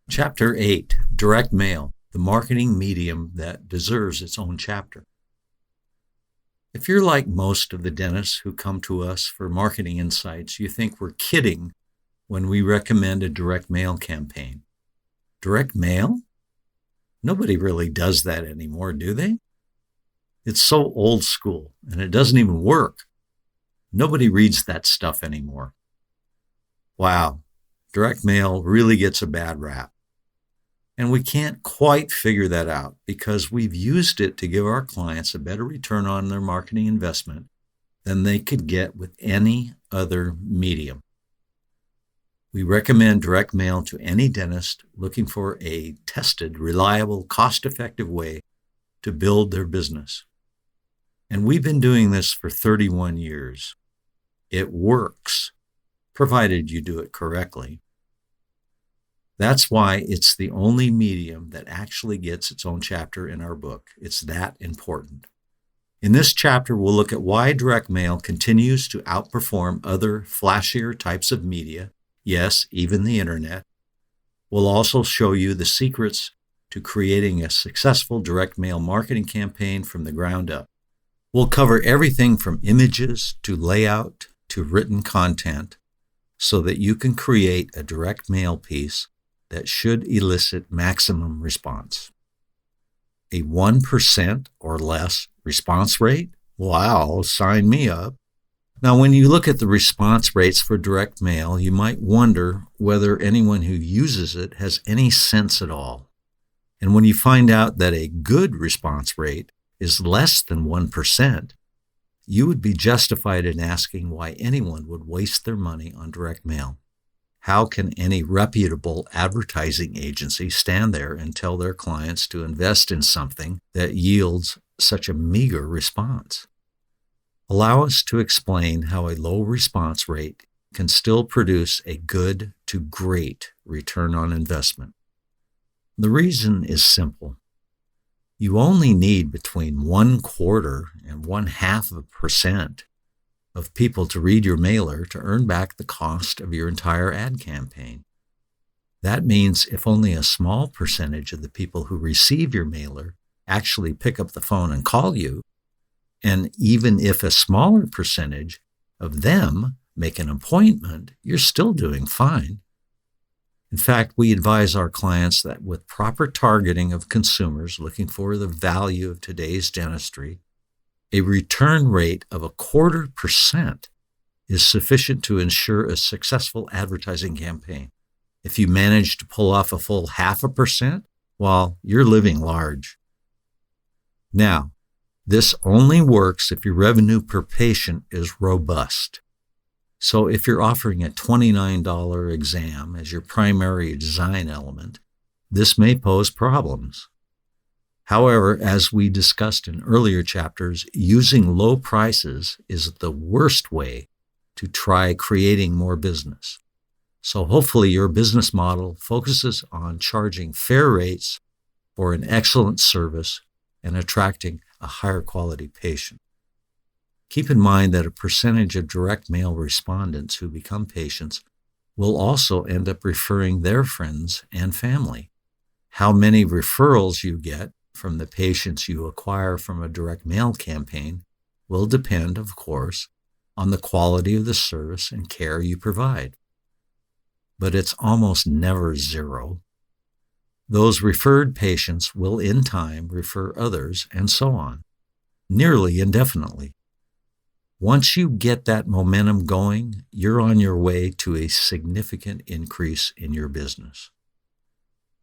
Chapter 8, Direct Mail, the marketing medium that deserves its own chapter. If you're like most of the dentists who come to us for marketing insights, you think we're kidding when we recommend a direct mail campaign. Direct mail? Nobody really does that anymore, do they? It's so old school, and it doesn't even work. Nobody reads that stuff anymore. Wow, direct mail really gets a bad rap. And we can't quite figure that out because we've used it to give our clients a better return on their marketing investment than they could get with any other medium. We recommend direct mail to any dentist looking for a tested, reliable, cost-effective way to build their business. And we've been doing this for 31 years. It works, provided you do it correctly. That's why it's the only medium that actually gets its own chapter in our book. It's that important. In this chapter, we'll look at why direct mail continues to outperform other flashier types of media, yes, even the internet. We'll also show you the secrets to creating a successful direct mail marketing campaign from the ground up. We'll cover everything from images to layout to written content so that you can create a direct mail piece that should elicit maximum response. A 1% or less response rate? Wow, sign me up. Now, when you look at the response rates for direct mail, you might wonder whether anyone who uses it has any sense at all. And when you find out that a good response rate is less than 1%, you would be justified in asking why anyone would waste their money on direct mail. How can any reputable advertising agency stand there and tell their clients to invest in something that yields such a meager response? Allow us to explain how a low response rate can still produce a good to great return on investment. The reason is simple. You only need between 1/4 and 1/2% of people to read your mailer to earn back the cost of your entire ad campaign. That means if only a small percentage of the people who receive your mailer actually pick up the phone and call you, and even if a smaller percentage of them make an appointment, you're still doing fine. In fact, we advise our clients that with proper targeting of consumers looking for the value of today's dentistry, a return rate of 0.25% is sufficient to ensure a successful advertising campaign. If you manage to pull off a full 0.5%, well, you're living large. Now, this only works if your revenue per patient is robust. So if you're offering a $29 exam as your primary design element, this may pose problems. However, as we discussed in earlier chapters, using low prices is the worst way to try creating more business. So hopefully your business model focuses on charging fair rates for an excellent service and attracting a higher quality patient. Keep in mind that a percentage of direct mail respondents who become patients will also end up referring their friends and family. How many referrals you get from the patients you acquire from a direct mail campaign will depend, of course, on the quality of the service and care you provide. But it's almost never zero. Those referred patients will in time refer others and so on, nearly indefinitely. Once you get that momentum going, you're on your way to a significant increase in your business.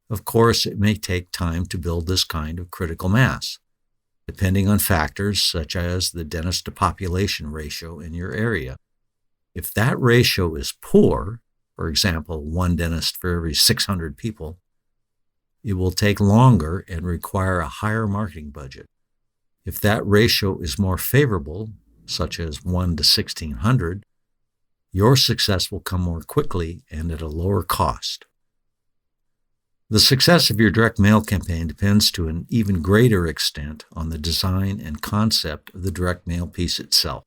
Of course, it may take time to build this kind of critical mass, depending on factors such as the dentist-to-population ratio in your area. If that ratio is poor, for example, 1 dentist for every 600 people, it will take longer and require a higher marketing budget. If that ratio is more favorable, such as 1 to 1,600, your success will come more quickly and at a lower cost. The success of your direct mail campaign depends to an even greater extent on the design and concept of the direct mail piece itself.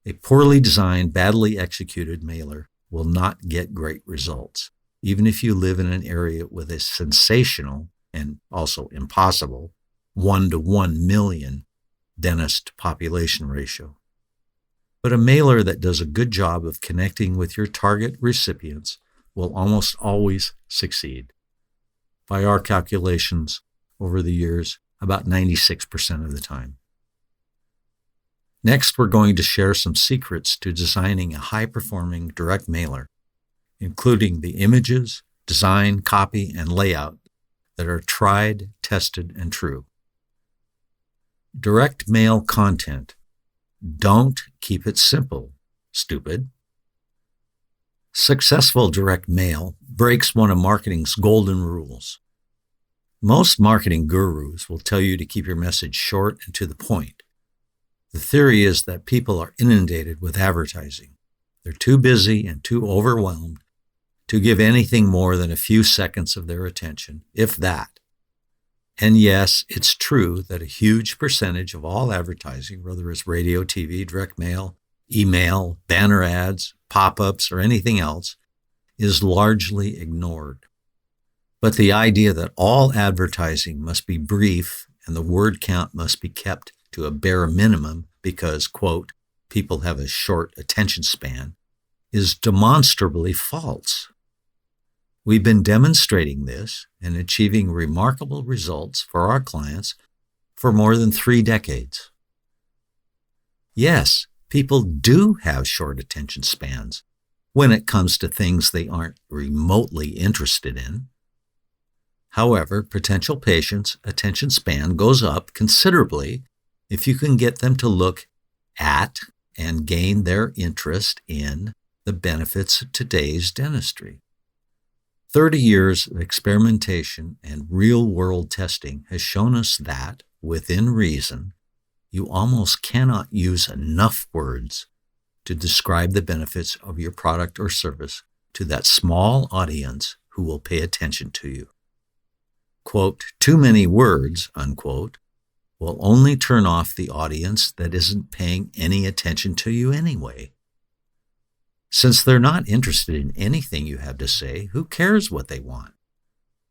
A poorly designed, badly executed mailer will not get great results, even if you live in an area with a sensational and also impossible 1 to 1 million dentist population ratio. But a mailer that does a good job of connecting with your target recipients will almost always succeed. By our calculations over the years, about 96% of the time. Next, we're going to share some secrets to designing a high-performing direct mailer, including the images, design, copy, and layout that are tried, tested, and true. Direct mail content. Don't keep it simple, stupid. Successful direct mail breaks one of marketing's golden rules. Most marketing gurus will tell you to keep your message short and to the point. The theory is that people are inundated with advertising. They're too busy and too overwhelmed to give anything more than a few seconds of their attention, if that. And yes, it's true that a huge percentage of all advertising, whether it's radio, TV, direct mail, email, banner ads, pop-ups, or anything else, is largely ignored. But the idea that all advertising must be brief and the word count must be kept to a bare minimum because, quote, people have a short attention span, is demonstrably false. We've been demonstrating this and achieving remarkable results for our clients for more than 3 decades. Yes, people do have short attention spans when it comes to things they aren't remotely interested in. However, potential patients' attention span goes up considerably if you can get them to look at and gain their interest in the benefits of today's dentistry. 30 years of experimentation and real-world testing has shown us that, within reason, you almost cannot use enough words to describe the benefits of your product or service to that small audience who will pay attention to you. Quote, too many words, unquote, will only turn off the audience that isn't paying any attention to you anyway. Since they're not interested in anything you have to say, who cares what they want?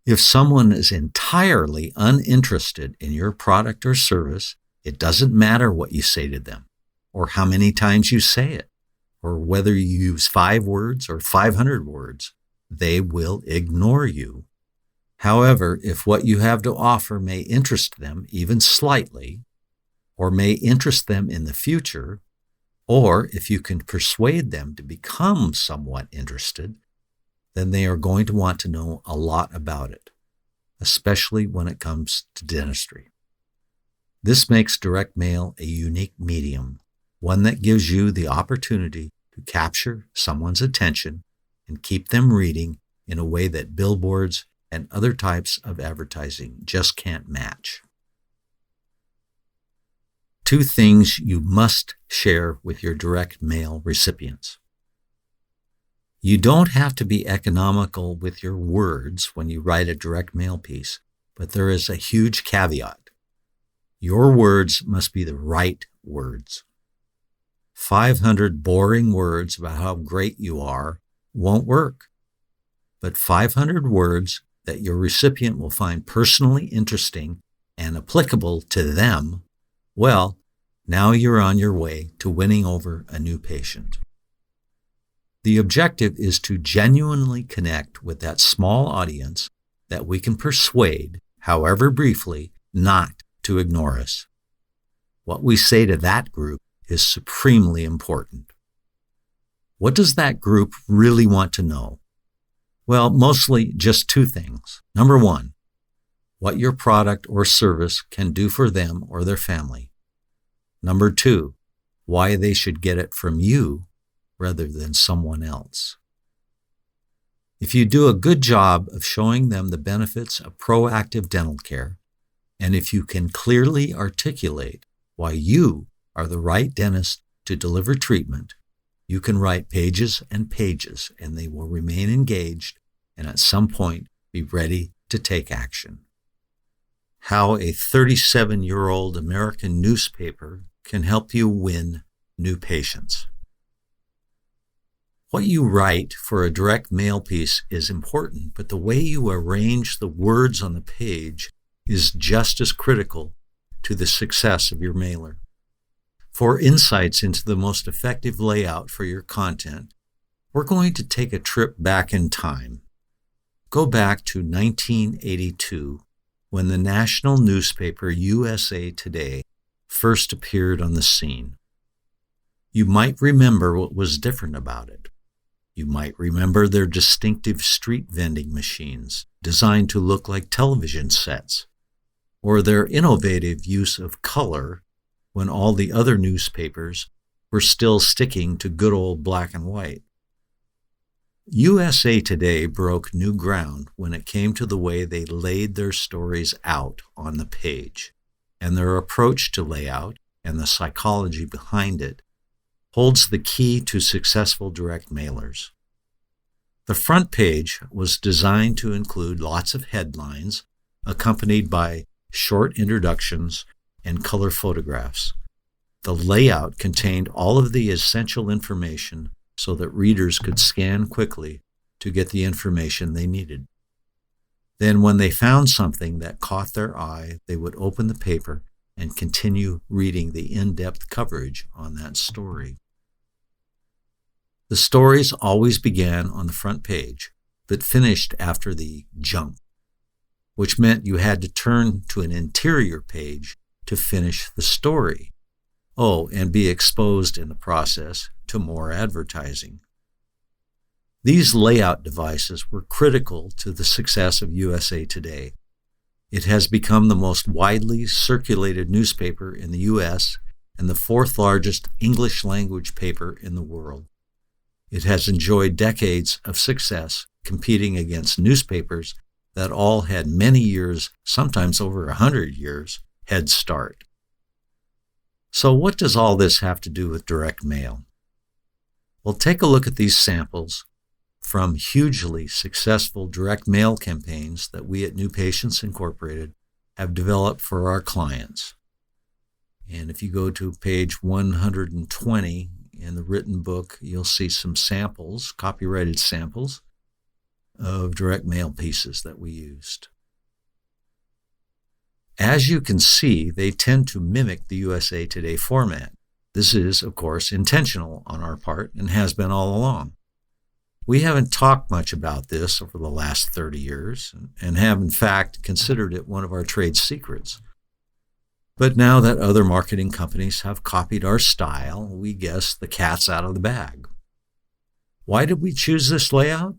If someone is entirely uninterested in your product or service, it doesn't matter what you say to them, or how many times you say it, or whether you use 5 words or 500 words, they will ignore you. However, if what you have to offer may interest them even slightly, or may interest them in the future, or if you can persuade them to become somewhat interested, then they are going to want to know a lot about it, especially when it comes to dentistry. This makes direct mail a unique medium, one that gives you the opportunity to capture someone's attention and keep them reading in a way that billboards and other types of advertising just can't match. 2 things you must share with your direct mail recipients. You don't have to be economical with your words when you write a direct mail piece, but there is a huge caveat. Your words must be the right words. 500 boring words about how great you are won't work, but 500 words that your recipient will find personally interesting and applicable to them, well, now you're on your way to winning over a new patient. The objective is to genuinely connect with that small audience that we can persuade, however briefly, not to ignore us. What we say to that group is supremely important. What does that group really want to know? Well, mostly just 2 things. Number 1, what your product or service can do for them or their family. Number 2, why they should get it from you rather than someone else. If you do a good job of showing them the benefits of proactive dental care, and if you can clearly articulate why you are the right dentist to deliver treatment, you can write pages and pages, and they will remain engaged and at some point be ready to take action. How a 37-year-old American newspaper can help you win new patients. What you write for a direct mail piece is important, but the way you arrange the words on the page is just as critical to the success of your mailer. For insights into the most effective layout for your content, we're going to take a trip back in time. Go back to 1982, when the national newspaper USA Today first appeared on the scene. You might remember what was different about it. You might remember their distinctive street vending machines designed to look like television sets, or their innovative use of color when all the other newspapers were still sticking to good old black and white. USA Today broke new ground when it came to the way they laid their stories out on the page, and their approach to layout and the psychology behind it holds the key to successful direct mailers. The front page was designed to include lots of headlines accompanied by short introductions and color photographs. The layout contained all of the essential information so that readers could scan quickly to get the information they needed. Then when they found something that caught their eye, they would open the paper and continue reading the in-depth coverage on that story. The stories always began on the front page, but finished after the jump, which meant you had to turn to an interior page to finish the story. Oh, and be exposed in the process to more advertising. These layout devices were critical to the success of USA Today. It has become the most widely circulated newspaper in the U.S. and the fourth largest English language paper in the world. It has enjoyed decades of success competing against newspapers that all had many years, sometimes over 100 years, head start. So what does all this have to do with direct mail? Well, take a look at these samples from hugely successful direct mail campaigns that we at New Patients Incorporated have developed for our clients. And if you go to page 120 in the written book, you'll see some samples, copyrighted samples, of direct mail pieces that we used. As you can see, they tend to mimic the USA Today format. This is, of course, intentional on our part and has been all along. We haven't talked much about this over the last 30 years and have, in fact, considered it one of our trade secrets. But now that other marketing companies have copied our style, we guess the cat's out of the bag. Why did we choose this layout?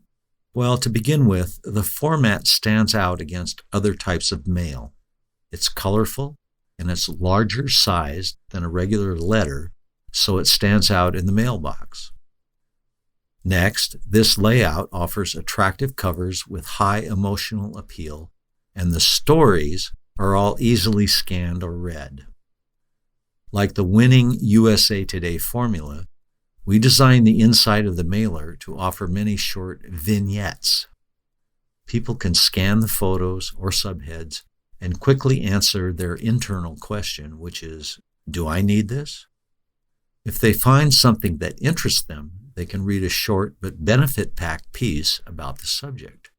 Well, to begin with, the format stands out against other types of mail. It's colorful and it's larger sized than a regular letter, so it stands out in the mailbox. Next, this layout offers attractive covers with high emotional appeal, and the stories are all easily scanned or read. Like the winning USA Today formula, we designed the inside of the mailer to offer many short vignettes. People can scan the photos or subheads and quickly answer their internal question, which is, do I need this? If they find something that interests them, they can read a short but benefit-packed piece about the subject.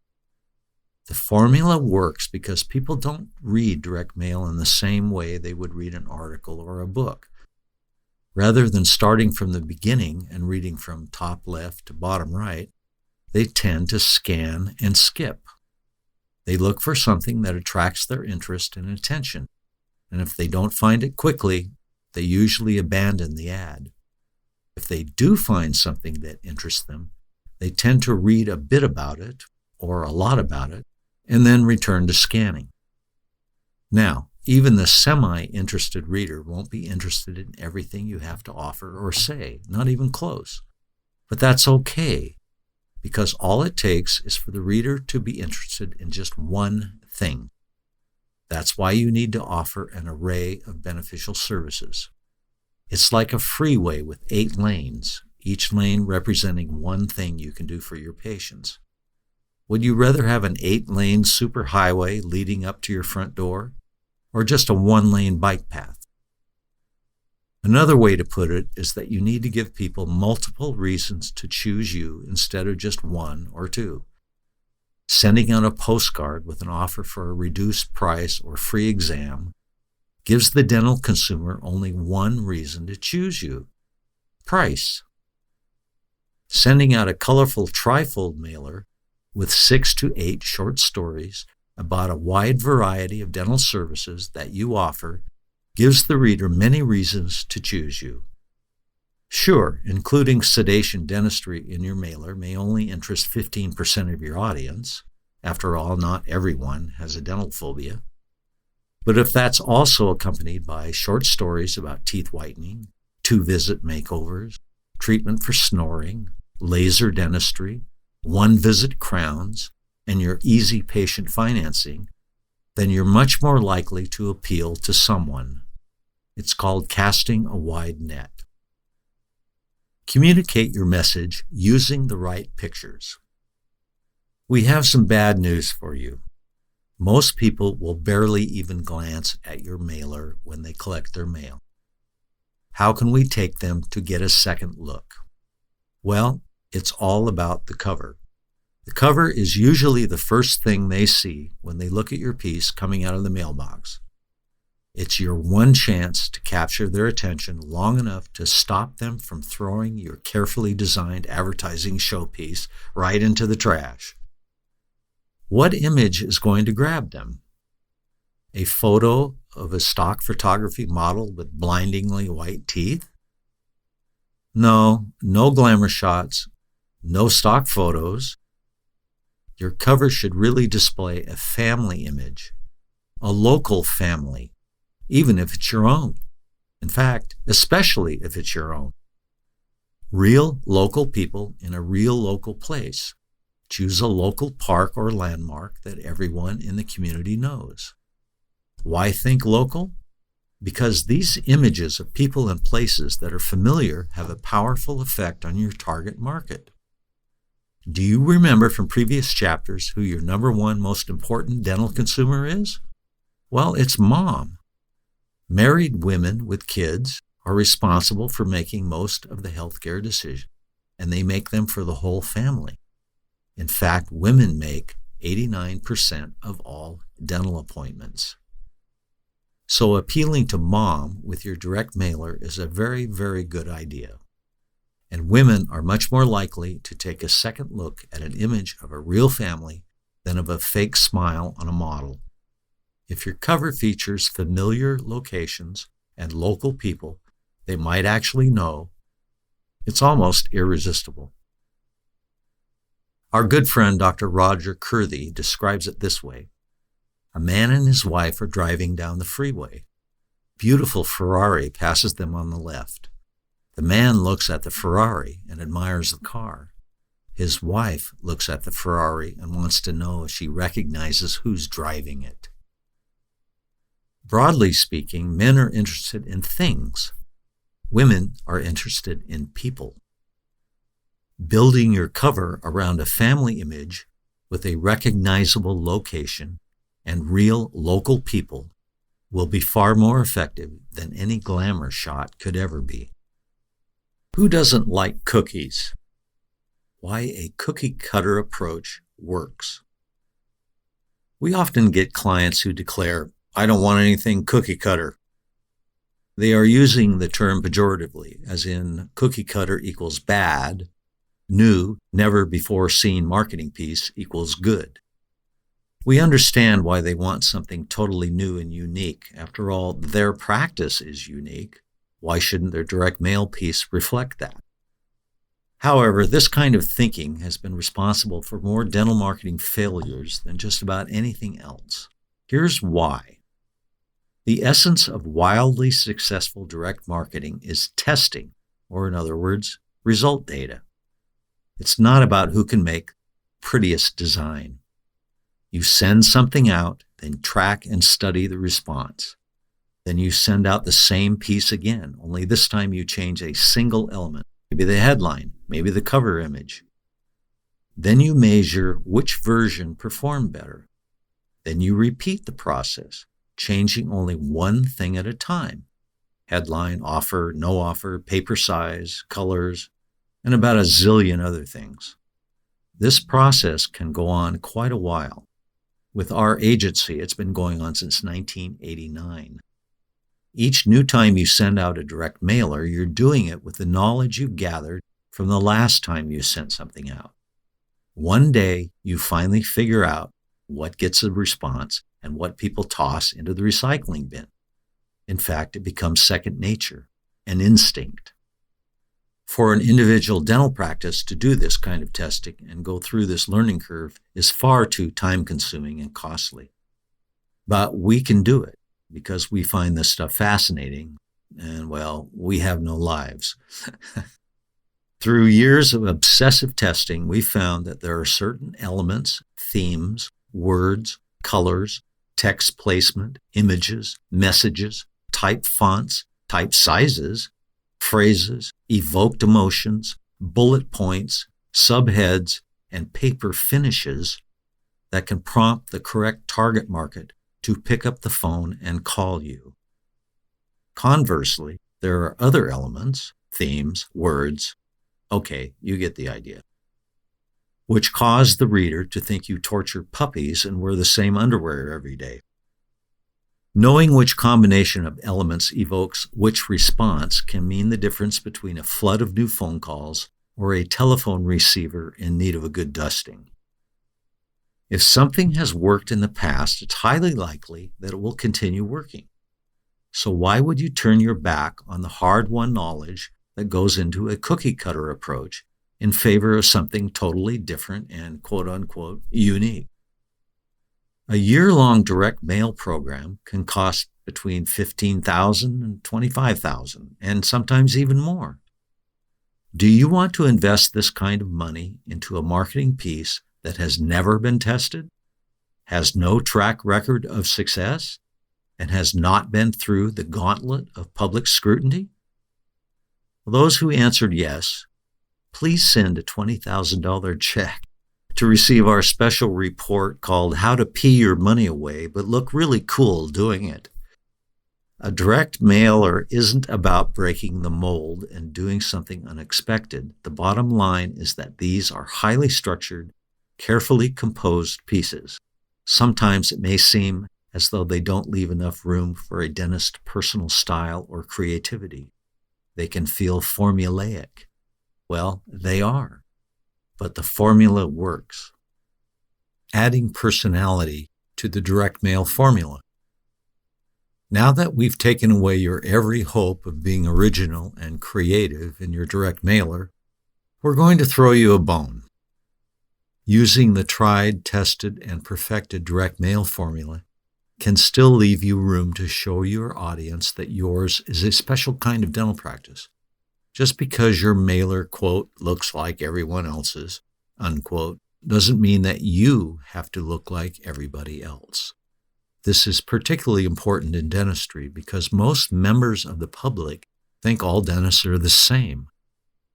The formula works because people don't read direct mail in the same way they would read an article or a book. Rather than starting from the beginning and reading from top left to bottom right, they tend to scan and skip. They look for something that attracts their interest and attention, and if they don't find it quickly, they usually abandon the ad. If they do find something that interests them, they tend to read a bit about it or a lot about it, and then return to scanning. Now, even the semi-interested reader won't be interested in everything you have to offer or say, not even close. But that's okay, because all it takes is for the reader to be interested in just one thing. That's why you need to offer an array of beneficial services. It's like a freeway with 8 lanes, each lane representing one thing you can do for your patients. Would you rather have an 8-lane superhighway leading up to your front door, or just a 1-lane bike path? Another way to put it is that you need to give people multiple reasons to choose you instead of just one or two. Sending out a postcard with an offer for a reduced price or free exam gives the dental consumer only one reason to choose you: price. Sending out a colorful trifold mailer with 6 to 8 short stories about a wide variety of dental services that you offer gives the reader many reasons to choose you. Sure, including sedation dentistry in your mailer may only interest 15% of your audience. After all, not everyone has a dental phobia. But if that's also accompanied by short stories about teeth whitening, 2-visit makeovers, treatment for snoring, laser dentistry, 1-visit crowns, and your easy patient financing, then you're much more likely to appeal to someone. It's called casting a wide net. Communicate your message using the right pictures. We have some bad news for you. Most people will barely even glance at your mailer when they collect their mail. How can we take them to get a second look? Well, it's all about the cover. The cover is usually the first thing they see when they look at your piece coming out of the mailbox. It's your one chance to capture their attention long enough to stop them from throwing your carefully designed advertising showpiece right into the trash. What image is going to grab them? A photo of a stock photography model with blindingly white teeth? No glamour shots, no stock photos. Your cover should really display a family image, a local family, even if it's your own. In fact, especially if it's your own. Real local people in a real local place. Choose a local park or landmark that everyone in the community knows. Why think local? Because these images of people and places that are familiar have a powerful effect on your target market. Do you remember from previous chapters who your number one most important dental consumer is? Well, it's mom. Married women with kids are responsible for making most of the healthcare decisions, and they make them for the whole family. In fact, women make 89% of all dental appointments. So appealing to mom with your direct mailer is a very, very good idea. And women are much more likely to take a second look at an image of a real family than of a fake smile on a model. If your cover features familiar locations and local people they might actually know, it's almost irresistible. Our good friend Dr. Roger Kurthy describes it this way. A man and his wife are driving down the freeway. Beautiful Ferrari passes them on the left. The man looks at the Ferrari and admires the car. His wife looks at the Ferrari and wants to know if she recognizes who's driving it. Broadly speaking, men are interested in things. Women are interested in people. Building your cover around a family image with a recognizable location and real local people will be far more effective than any glamour shot could ever be. Who doesn't like cookies? Why a cookie cutter approach works. We often get clients who declare, "I don't want anything cookie cutter." They are using the term pejoratively, as in cookie cutter equals bad, new, never before seen marketing piece equals good. We understand why they want something totally new and unique. After all, their practice is unique. Why shouldn't their direct mail piece reflect that? However, this kind of thinking has been responsible for more dental marketing failures than just about anything else. Here's why. The essence of wildly successful direct marketing is testing, or in other words, result data. It's not about who can make prettiest design. You send something out, then track and study the response. Then you send out the same piece again, only this time you change a single element, maybe the headline, maybe the cover image. Then you measure which version performed better. Then you repeat the process, changing only one thing at a time. headline, offer, no offer, paper size, colors, and about a zillion other things. This process can go on quite a while. With our agency, it's been going on since 1989. Each new time you send out a direct mailer, you're doing it with the knowledge you gathered from the last time you sent something out. One day, you finally figure out what gets a response and what people toss into the recycling bin. In fact, it becomes second nature, an instinct. For an individual dental practice to do this kind of testing and go through this learning curve is far too time-consuming and costly. But we can do it because we find this stuff fascinating and, well, we have no lives. Through years of obsessive testing, we found that there are certain elements, themes, words, colors, text placement, images, messages, type fonts, type sizes, phrases, evoked emotions, bullet points, subheads, and paper finishes that can prompt the correct target market to pick up the phone and call you. Conversely, there are other elements, themes, words, okay, you get the idea, which cause the reader to think you torture puppies and wear the same underwear every day. Knowing which combination of elements evokes which response can mean the difference between a flood of new phone calls or a telephone receiver in need of a good dusting. If something has worked in the past, it's highly likely that it will continue working. So why would you turn your back on the hard-won knowledge that goes into a cookie-cutter approach in favor of something totally different and quote-unquote unique? A year-long direct mail program can cost between $15,000 and $25,000, and sometimes even more. Do you want to invest this kind of money into a marketing piece that has never been tested, has no track record of success, and has not been through the gauntlet of public scrutiny? Those who answered yes, please send a $20,000 check to receive our special report called How to Pee Your Money Away but Look Really Cool Doing It. A direct mailer isn't about breaking the mold and doing something unexpected. The bottom line is that these are highly structured, carefully composed pieces. Sometimes it may seem as though they don't leave enough room for a dentist's personal style or creativity. They can feel formulaic. Well, they are. But the formula works. Adding personality to the direct mail formula. Now that we've taken away your every hope of being original and creative in your direct mailer, we're going to throw you a bone. Using the tried, tested, and perfected direct mail formula can still leave you room to show your audience that yours is a special kind of dental practice. Just because your mailer, quote, looks like everyone else's, unquote, doesn't mean that you have to look like everybody else. This is particularly important in dentistry because most members of the public think all dentists are the same.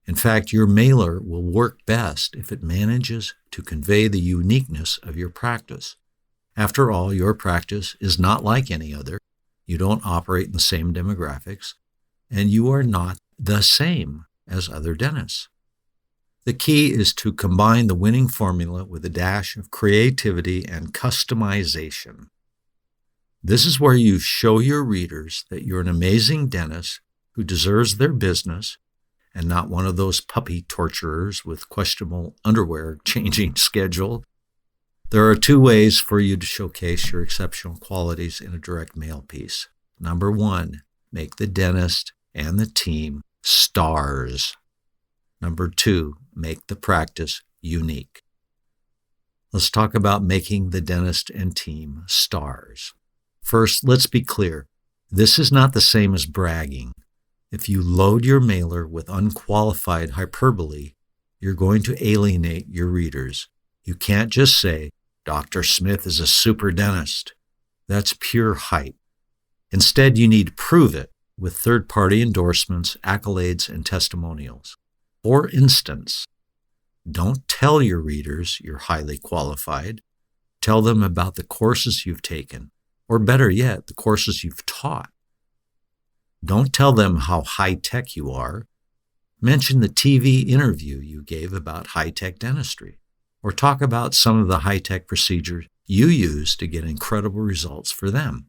In fact, your mailer will work best if it manages to convey the uniqueness of your practice. After all, your practice is not like any other. You don't operate in the same demographics, and you are not the same as other dentists. The key is to combine the winning formula with a dash of creativity and customization. This is where you show your readers that you're an amazing dentist who deserves their business and not one of those puppy torturers with questionable underwear changing schedule. There are two ways for you to showcase your exceptional qualities in a direct mail piece. Number one, make the dentist and the team stars. Number two, make the practice unique. Let's talk about making the dentist and team stars. First, let's be clear. This is not the same as bragging. If you load your mailer with unqualified hyperbole, you're going to alienate your readers. You can't just say, Dr. Smith is a super dentist. That's pure hype. Instead, you need to prove it with third-party endorsements, accolades, and testimonials. For instance, don't tell your readers you're highly qualified. Tell them about the courses you've taken, or better yet, the courses you've taught. Don't tell them how high-tech you are. Mention the TV interview you gave about high-tech dentistry, or talk about some of the high-tech procedures you use to get incredible results for them.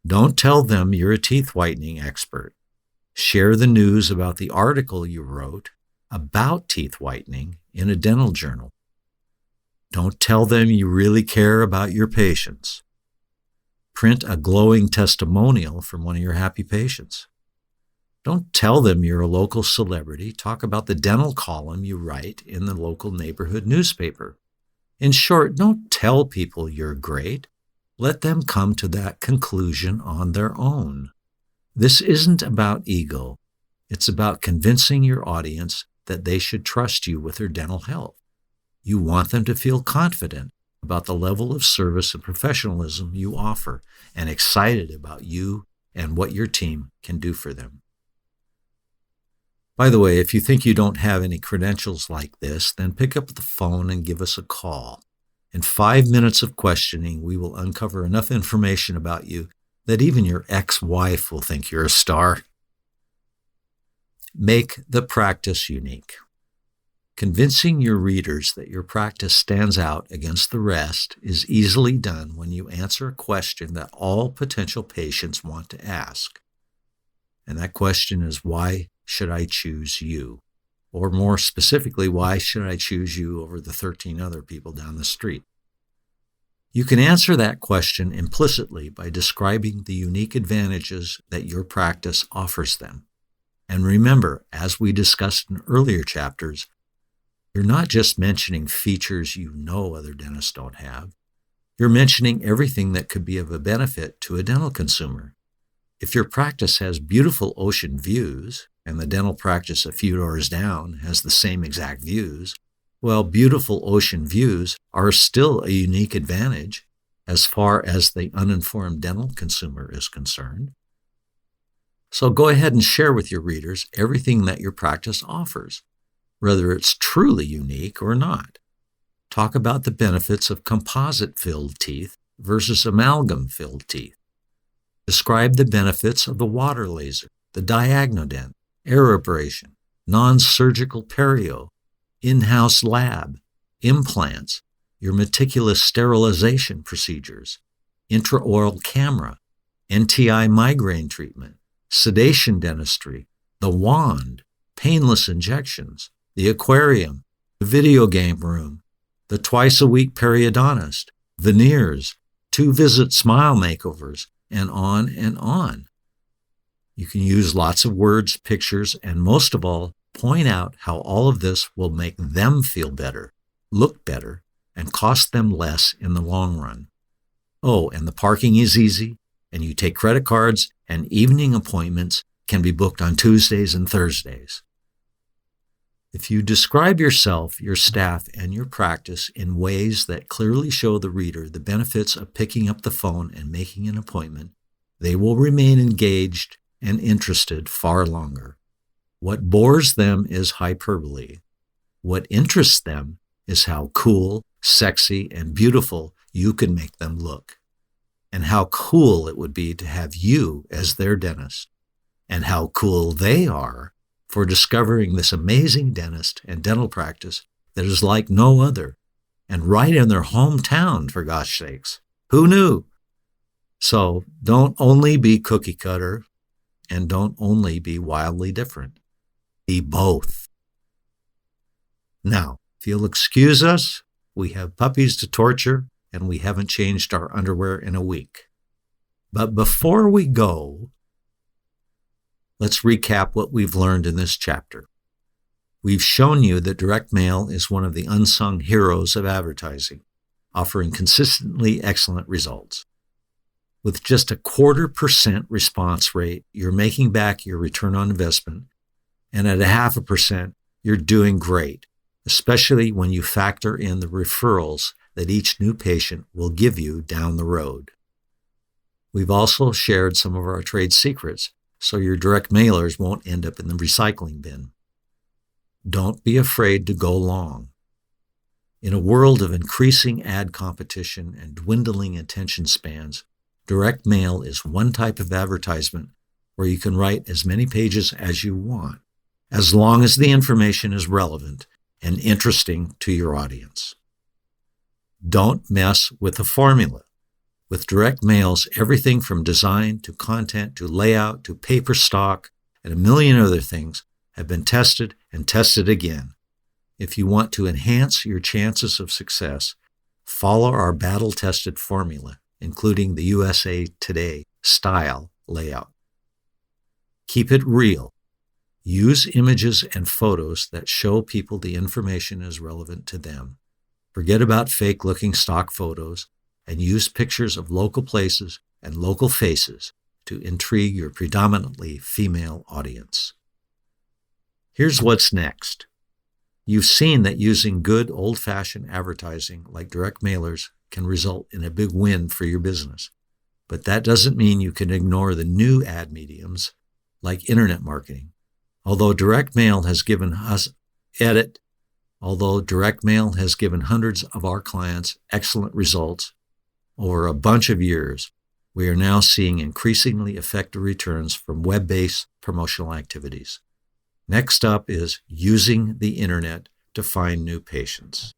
Don't tell them you're a teeth whitening expert. Share the news about the article you wrote about teeth whitening in a dental journal. Don't tell them you really care about your patients. Print a glowing testimonial from one of your happy patients. Don't tell them you're a local celebrity. Talk about the dental column you write in the local neighborhood newspaper. In short, don't tell people you're great. Let them come to that conclusion on their own. This isn't about ego. It's about convincing your audience that they should trust you with their dental health. You want them to feel confident about the level of service and professionalism you offer and excited about you and what your team can do for them. By the way, if you think you don't have any credentials like this, then pick up the phone and give us a call. In 5 minutes of questioning, we will uncover enough information about you that even your ex-wife will think you're a star. Make the practice unique. Convincing your readers that your practice stands out against the rest is easily done when you answer a question that all potential patients want to ask. And that question is, why should I choose you? Or more specifically, why should I choose you over the 13 other people down the street? You can answer that question implicitly by describing the unique advantages that your practice offers them. And remember, as we discussed in earlier chapters, you're not just mentioning features you know other dentists don't have. You're mentioning everything that could be of a benefit to a dental consumer. If your practice has beautiful ocean views, and the dental practice a few doors down has the same exact views, well, beautiful ocean views are still a unique advantage as far as the uninformed dental consumer is concerned. So go ahead and share with your readers everything that your practice offers, whether it's truly unique or not. Talk about the benefits of composite-filled teeth versus amalgam-filled teeth. Describe the benefits of the water laser, the diagonodent, air abrasion, non-surgical perio, in-house lab, implants, your meticulous sterilization procedures, intraoral camera, NTI migraine treatment, sedation dentistry, the wand, painless injections, the aquarium, the video game room, the twice-a-week periodontist, veneers, 2-visit smile makeovers, and on and on. You can use lots of words, pictures, and most of all, point out how all of this will make them feel better, look better, and cost them less in the long run. Oh, and the parking is easy, and you take credit cards, and evening appointments can be booked on Tuesdays and Thursdays. If you describe yourself, your staff, and your practice in ways that clearly show the reader the benefits of picking up the phone and making an appointment, they will remain engaged and interested far longer. What bores them is hyperbole. What interests them is how cool, sexy, and beautiful you can make them look, and how cool it would be to have you as their dentist, and how cool they are for discovering this amazing dentist and dental practice that is like no other, and right in their hometown, for gosh sakes. Who knew? So don't only be cookie cutter, and don't only be wildly different. Be both. Now, if you'll excuse us, we have puppies to torture, and we haven't changed our underwear in a week. But before we go, let's recap what we've learned in this chapter. We've shown you that direct mail is one of the unsung heroes of advertising, offering consistently excellent results. With just a 0.25% response rate, you're making back your return on investment, and at 0.5%, you're doing great, especially when you factor in the referrals that each new patient will give you down the road. We've also shared some of our trade secrets, so your direct mailers won't end up in the recycling bin. Don't be afraid to go long. In a world of increasing ad competition and dwindling attention spans, direct mail is one type of advertisement where you can write as many pages as you want, as long as the information is relevant and interesting to your audience. Don't mess with the formula. With direct mails, everything from design to content to layout to paper stock and a million other things have been tested and tested again. If you want to enhance your chances of success, follow our battle-tested formula, including the USA Today style layout. Keep it real. Use images and photos that show people the information is relevant to them. Forget about fake-looking stock photos and use pictures of local places and local faces to intrigue your predominantly female audience. Here's what's next. You've seen that using good old-fashioned advertising like direct mailers can result in a big win for your business. But that doesn't mean you can ignore the new ad mediums like internet marketing. Although direct mail has given hundreds of our clients excellent results over a bunch of years, we are now seeing increasingly effective returns from web-based promotional activities. Next up is using the internet to find new patients.